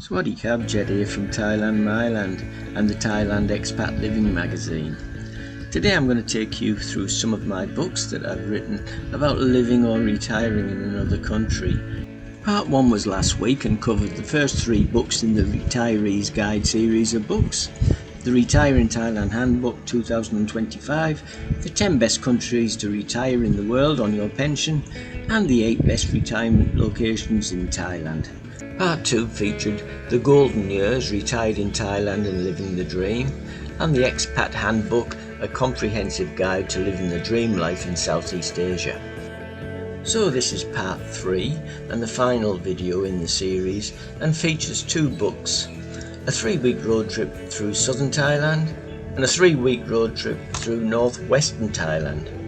Swaddy Cab, Jed here from Thailand Myland and the Thailand Expat Living magazine. Today I'm going to take you through some of my books that I've written about living or retiring in another country. Part 1 was last week and covered the first 3 books in the Retirees Guide series of books. The Retiring Thailand Handbook 2025, the 10 best countries to retire in the world on your pension, and the 8 best retirement locations in Thailand. Part 2 featured the golden years retired in Thailand and living the dream, and the Expat Handbook, a comprehensive guide to living the dream life in Southeast Asia. So this is part 3 and the final video in the series, and features 2 books, a 3-week road trip through southern Thailand and a 3-week road trip through northwestern Thailand.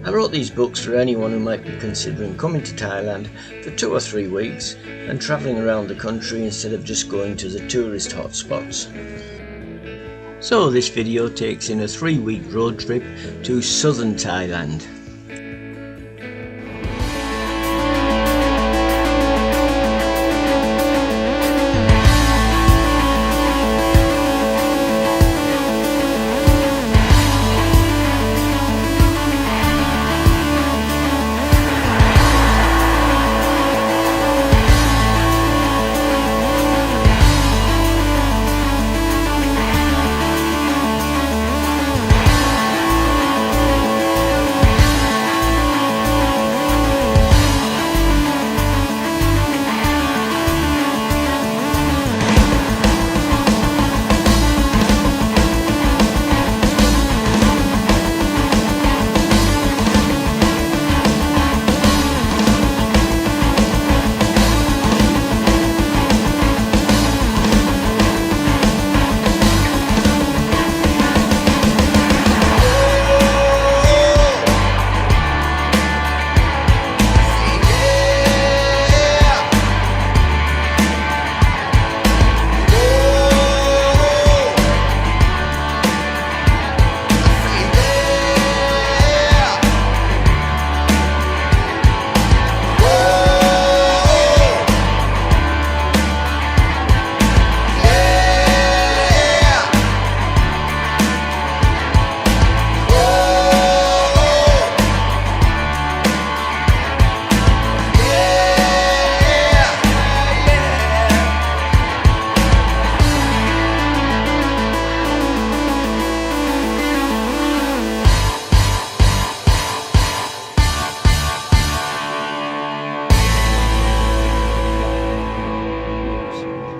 I wrote these books for anyone who might be considering coming to Thailand for 2 or 3 weeks and travelling around the country instead of just going to the tourist hotspots. So this video takes in a 3-week road trip to southern Thailand.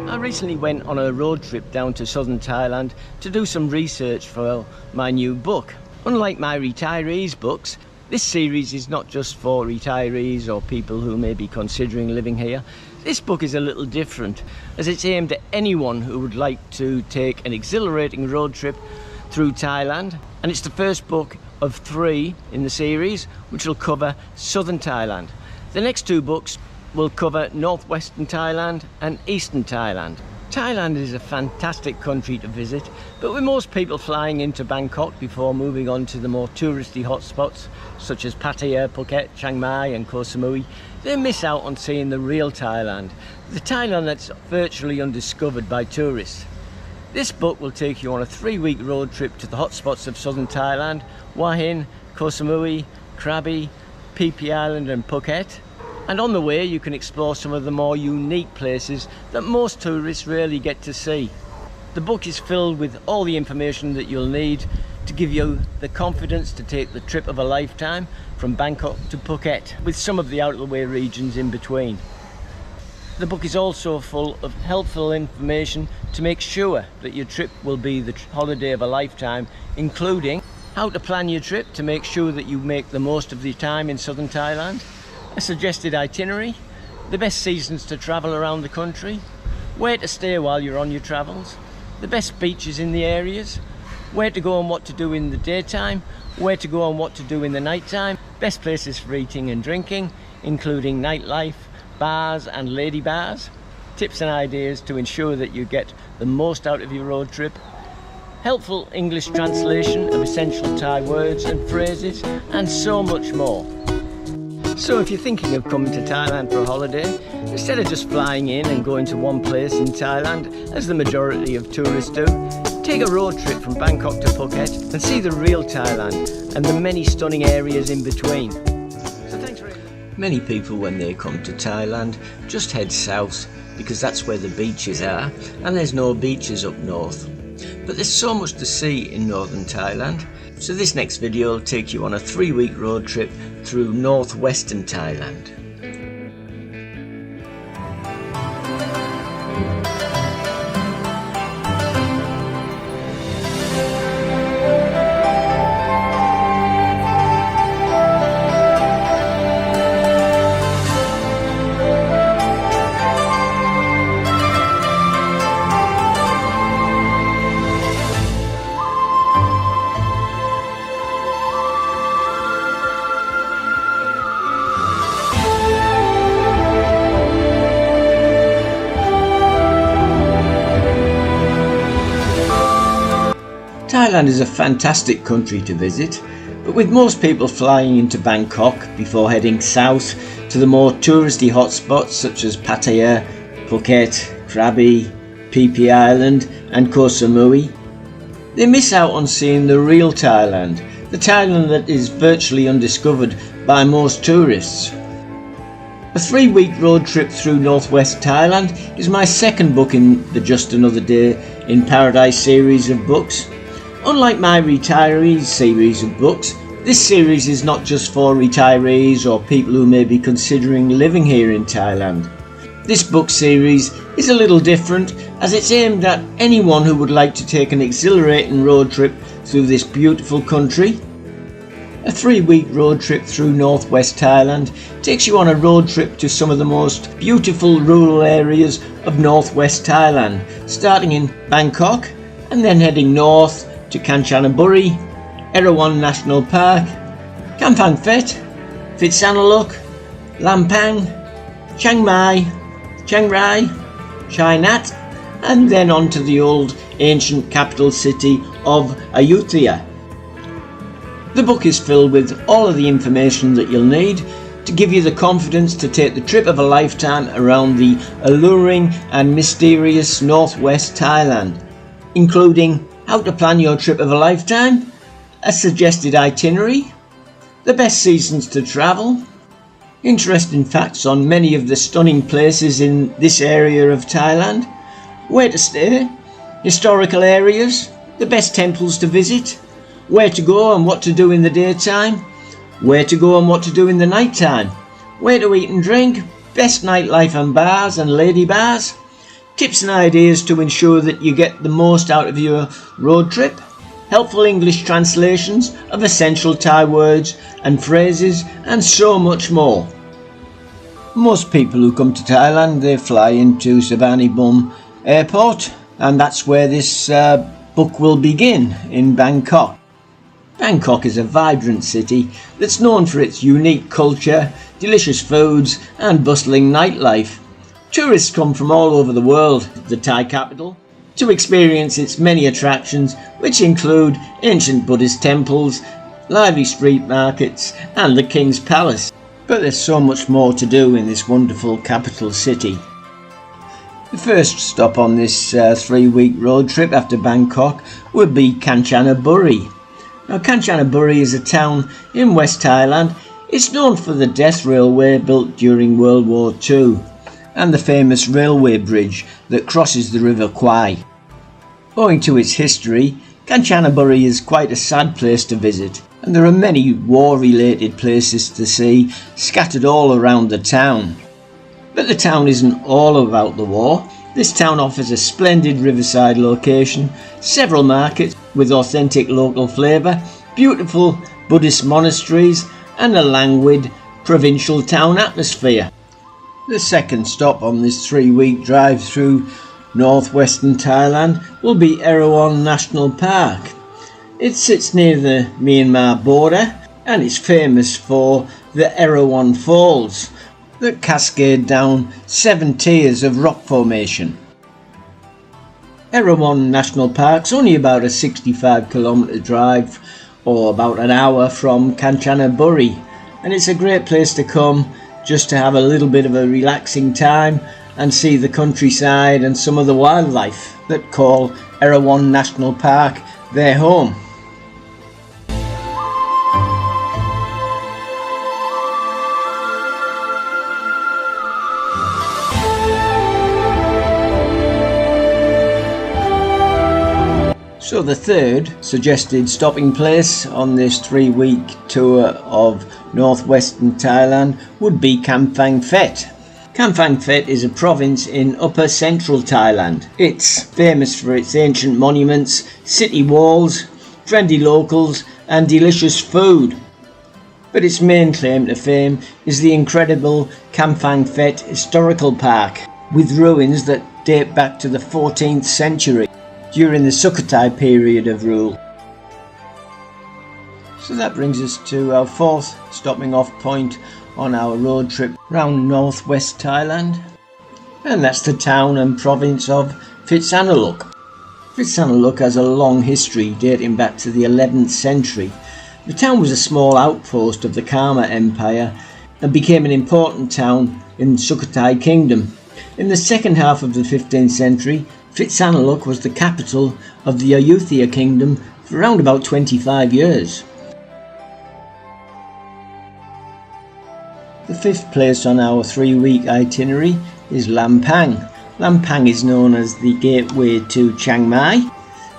I recently went on a road trip down to southern Thailand to do some research for my new book. Unlike my retirees books, this series is not just for retirees or people who may be considering living here. This book is a little different, as it's aimed at anyone who would like to take an exhilarating road trip through Thailand, and it's the first book of 3 in the series which will cover southern Thailand. The next 2 books will cover northwestern Thailand and eastern Thailand. Thailand is a fantastic country to visit, but with most people flying into Bangkok before moving on to the more touristy hotspots such as Pattaya, Phuket, Chiang Mai and Koh Samui, they miss out on seeing the real Thailand, the Thailand that's virtually undiscovered by tourists. This book will take you on a 3-week road trip to the hotspots of southern Thailand, Hua Hin, Koh Samui, Krabi, Phi Phi Island and Phuket. And on the way you can explore some of the more unique places that most tourists rarely get to see. The book is filled with all the information that you'll need to give you the confidence to take the trip of a lifetime from Bangkok to Phuket, with some of the out of the way regions in between. The book is also full of helpful information to make sure that your trip will be the holiday of a lifetime, including how to plan your trip to make sure that you make the most of the time in southern Thailand, a suggested itinerary, the best seasons to travel around the country, where to stay while you're on your travels, the best beaches in the areas, where to go and what to do in the daytime, where to go and what to do in the night time, best places for eating and drinking, including nightlife, bars and lady bars, tips and ideas to ensure that you get the most out of your road trip, helpful English translation of essential Thai words and phrases, and so much more. So if you're thinking of coming to Thailand for a holiday, instead of just flying in and going to one place in Thailand, as the majority of tourists do, take a road trip from Bangkok to Phuket and see the real Thailand and the many stunning areas in between. So thanks for Many people, when they come to Thailand, just head south because that's where the beaches are, and there's no beaches up north. But there's so much to see in northern Thailand. So this next video will take you on a 3-week road trip through northwestern Thailand. Thailand is a fantastic country to visit, but with most people flying into Bangkok before heading south to the more touristy hotspots such as Pattaya, Phuket, Krabi, Phi Phi Island and Koh Samui, they miss out on seeing the real Thailand, the Thailand that is virtually undiscovered by most tourists. A 3-week road trip through northwest Thailand is my second book in the Just Another Day in Paradise series of books. Unlike my Retirees series of books, this series is not just for retirees or people who may be considering living here in Thailand. This book series is a little different as it's aimed at anyone who would like to take an exhilarating road trip through this beautiful country. A 3-week road trip through northwest Thailand takes you on a road trip to some of the most beautiful rural areas of northwest Thailand, starting in Bangkok and then heading north to Kanchanaburi, Erawan National Park, Kamphaeng Phet, Phitsanulok, Lampang, Chiang Mai, Chiang Rai, Chai Nat, and then on to the old ancient capital city of Ayutthaya. The book is filled with all of the information that you'll need to give you the confidence to take the trip of a lifetime around the alluring and mysterious northwest Thailand, including how to plan your trip of a lifetime, a suggested itinerary, the best seasons to travel, interesting facts on many of the stunning places in this area of Thailand, where to stay, historical areas, the best temples to visit, where to go and what to do in the daytime, where to go and what to do in the night time, where to eat and drink, best nightlife and bars and lady bars, tips and ideas to ensure that you get the most out of your road trip, helpful English translations of essential Thai words and phrases, and so much more. Most people who come to Thailand, they fly into Suvarnabhumi Airport, and that's where this book will begin, in Bangkok. Bangkok is a vibrant city that's known for its unique culture, delicious foods and bustling nightlife. Tourists come from all over the world, the Thai capital, to experience its many attractions, which include ancient Buddhist temples, lively street markets and the King's Palace. But there's so much more to do in this wonderful capital city. The first stop on this 3-week road trip after Bangkok would be Kanchanaburi. Now, Kanchanaburi is a town in West Thailand. It's known for the death railway built during World War II and the famous railway bridge that crosses the River Kwai. Owing to its history, Kanchanaburi is quite a sad place to visit, and there are many war-related places to see scattered all around the town. But the town isn't all about the war. This town offers a splendid riverside location, several markets with authentic local flavour, beautiful Buddhist monasteries and a languid provincial town atmosphere. The second stop on this 3-week drive through northwestern Thailand will be Erawan National Park. It sits near the Myanmar border and it's famous for the Erawan Falls that cascade down 7 tiers of rock formation. Erawan National Park's only about a 65 kilometre drive or about an hour from Kanchanaburi, and it's a great place to come just to have a little bit of a relaxing time and see the countryside and some of the wildlife that call Erawan National Park their home. So the third suggested stopping place on this 3-week tour of Northwestern Thailand would be Kamphaeng Phet. Kamphaeng Phet is a province in upper central Thailand. It's famous for its ancient monuments, city walls, friendly locals and delicious food. But its main claim to fame is the incredible Kamphaeng Phet Historical Park, with ruins that date back to the 14th century, during the Sukhothai period of rule. So that brings us to our fourth stopping off point on our road trip round northwest Thailand, and that's the town and province of Phitsanulok. Phitsanulok has a long history dating back to the 11th century. The town was a small outpost of the Khmer Empire and became an important town in Sukhothai Kingdom. In the second half of the 15th century, Phitsanulok was the capital of the Ayutthaya Kingdom for around about 25 years. The fifth place on our 3-week itinerary is Lampang. Lampang is known as the gateway to Chiang Mai.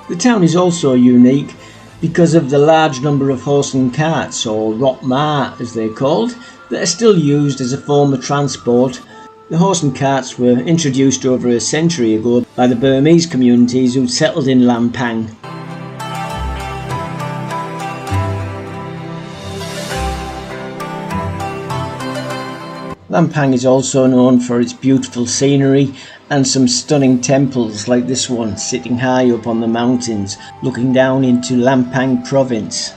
The town is also unique because of the large number of horse and carts, or rot ma as they're called, that are still used as a form of transport. The horse and carts were introduced over a century ago by the Burmese communities who settled in Lampang. Lampang is also known for its beautiful scenery and some stunning temples like this one sitting high up on the mountains looking down into Lampang province.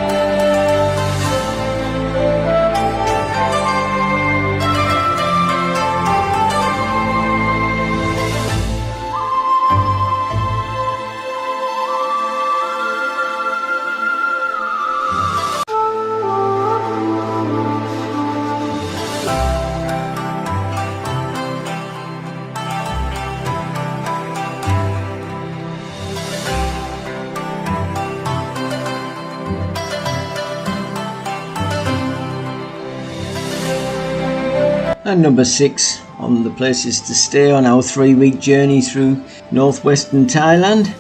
And number 6 on the places to stay on our 3-week journey through northwestern Thailand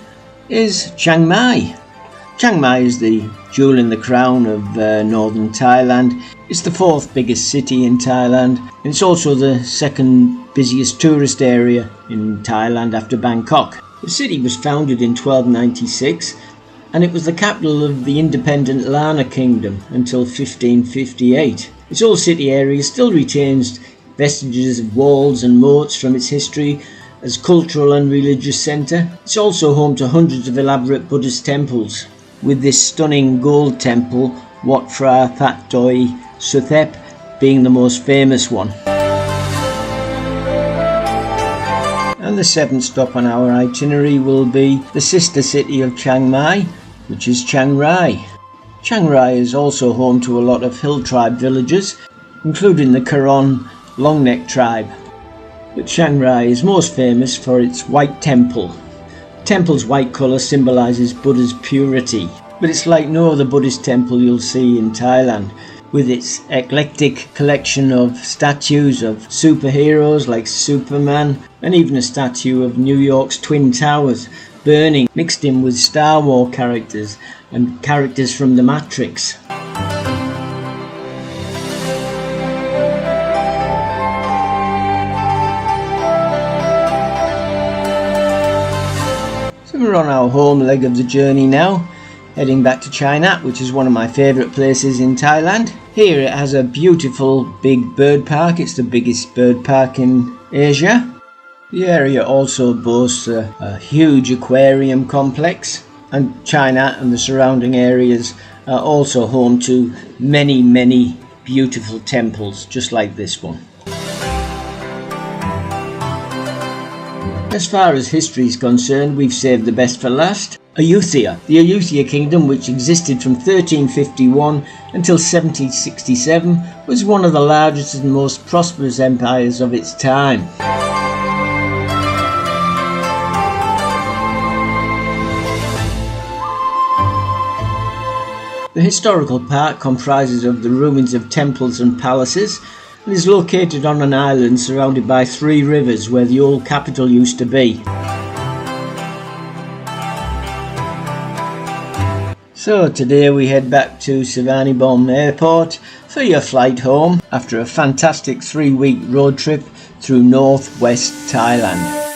is Chiang Mai. Chiang Mai is the jewel in the crown of northern Thailand. It's the 4th biggest city in Thailand, and it's also the 2nd busiest tourist area in Thailand after Bangkok. The city was founded in 1296 and it was the capital of the independent Lana Kingdom until 1558. Its old city area still retains vestiges of walls and moats from its history as cultural and religious centre. It's also home to hundreds of elaborate Buddhist temples, with this stunning gold temple, Wat Phra That Doi Suthep, being the most famous one. And the 7th stop on our itinerary will be the sister city of Chiang Mai, which is Chiang Rai. Chiang Rai is also home to a lot of hill tribe villages, including the Karon Longneck tribe. But Chiang Rai is most famous for its white temple. The temple's white colour symbolises Buddha's purity, but it's like no other Buddhist temple you'll see in Thailand, with its eclectic collection of statues of superheroes like Superman, and even a statue of New York's Twin Towers burning, mixed in with Star Wars characters and characters from The Matrix. So we're on our home leg of the journey now, heading back to Chai Nat, which is one of my favourite places in Thailand. Here it has a beautiful big bird park. It's the biggest bird park in Asia. The area also boasts a huge aquarium complex, and Chai Nat and the surrounding areas are also home to many beautiful temples just like this one. As far as history is concerned, we've saved the best for last. Ayutthaya. The Ayutthaya kingdom, which existed from 1351 until 1767, was one of the largest and most prosperous empires of its time. The historical park comprises of the ruins of temples and palaces and is located on an island surrounded by 3 rivers where the old capital used to be. So today we head back to Suvarnabhumi Airport for your flight home after a fantastic 3-week road trip through northwest Thailand.